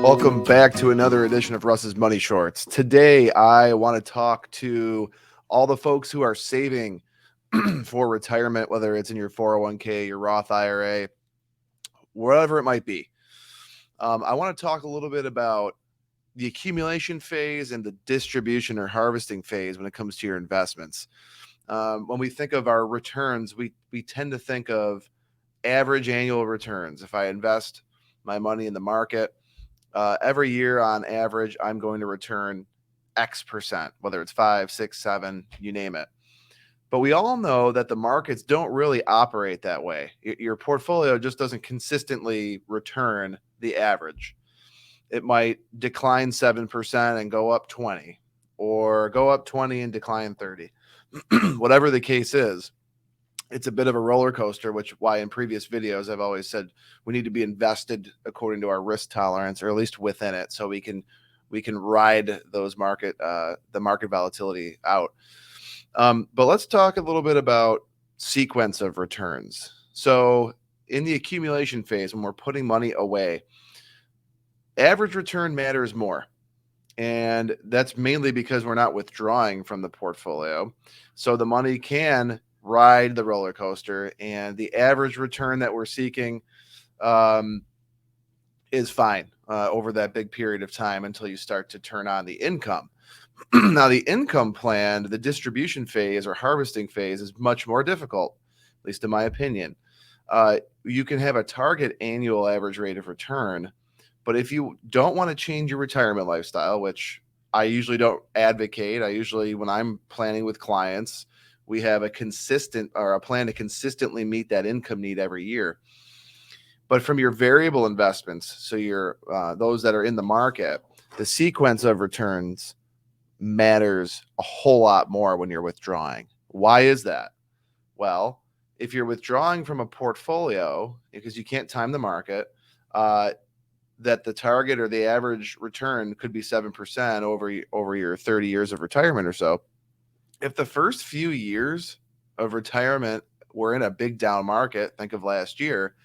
Welcome back to another edition of Russ's Money Shorts. Today, I want to talk to all the folks who are saving for retirement, whether it's in your 401k, your Roth IRA, whatever it might be. I want to talk a little bit about the accumulation phase and the distribution or harvesting phase when it comes to your investments. When we think of our returns, we tend to think of average annual returns. If I invest my money in the market, every year on average, I'm going to return X percent, whether it's 5, 6, 7, you name it. But we all know that the markets don't really operate that way. Your portfolio just doesn't consistently return the average. It might decline 7% and go up 20, or go up 20 and decline 30. Whatever the case is, it's a bit of a roller coaster, why in previous videos I've always said we need to be invested according to our risk tolerance, or at least within it, so we can ride those the market volatility out. But let's talk a little bit about sequence of returns. So in the accumulation phase, when we're putting money away, average return matters more. And that's mainly because we're not withdrawing from the portfolio. So the money can ride the roller coaster, and the average return that we're seeking is fine over that big period of time until you start to turn on the income. Now, the income plan, the distribution phase or harvesting phase, is much more difficult, at least in my opinion. You can have a target annual average rate of return, but if you don't want to change your retirement lifestyle, which I usually don't advocate, when I'm planning with clients, we have a plan to consistently meet that income need every year. But from your variable investments, so your those that are in the market, the sequence of returns matters a whole lot more when you're withdrawing. Why is that? Well, if you're withdrawing from a portfolio because you can't time the market, that the target or the average return could be 7% over your 30 years of retirement or so. If the first few years of retirement were in a big down market, think of last year,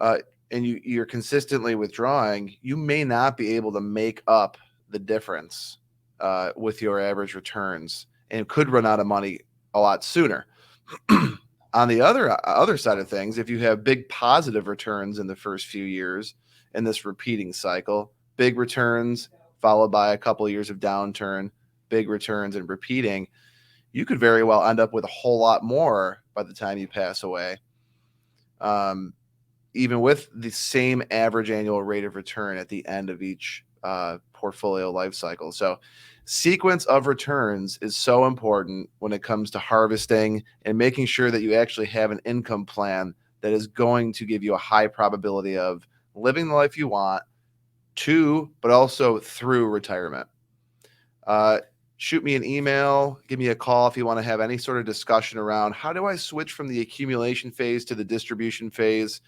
and you're consistently withdrawing, you may not be able to make up the difference with your average returns, and could run out of money a lot sooner. On the other side of things, if you have big positive returns in the first few years in this repeating cycle, big returns followed by a couple of years of downturn, big returns and repeating, you could very well end up with a whole lot more by the time you pass away, even with the same average annual rate of return at the end of each portfolio life cycle. So sequence of returns is so important when it comes to harvesting and making sure that you actually have an income plan that is going to give you a high probability of living the life you want but also through retirement. Shoot me an email, give me a call if you want to have any sort of discussion around how do I switch from the accumulation phase to the distribution phase,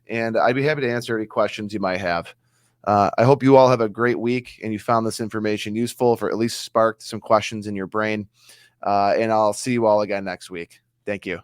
and I'd be happy to answer any questions you might have. I hope you all have a great week and you found this information useful, for at least sparked some questions in your brain, and I'll see you all again next week. Thank you.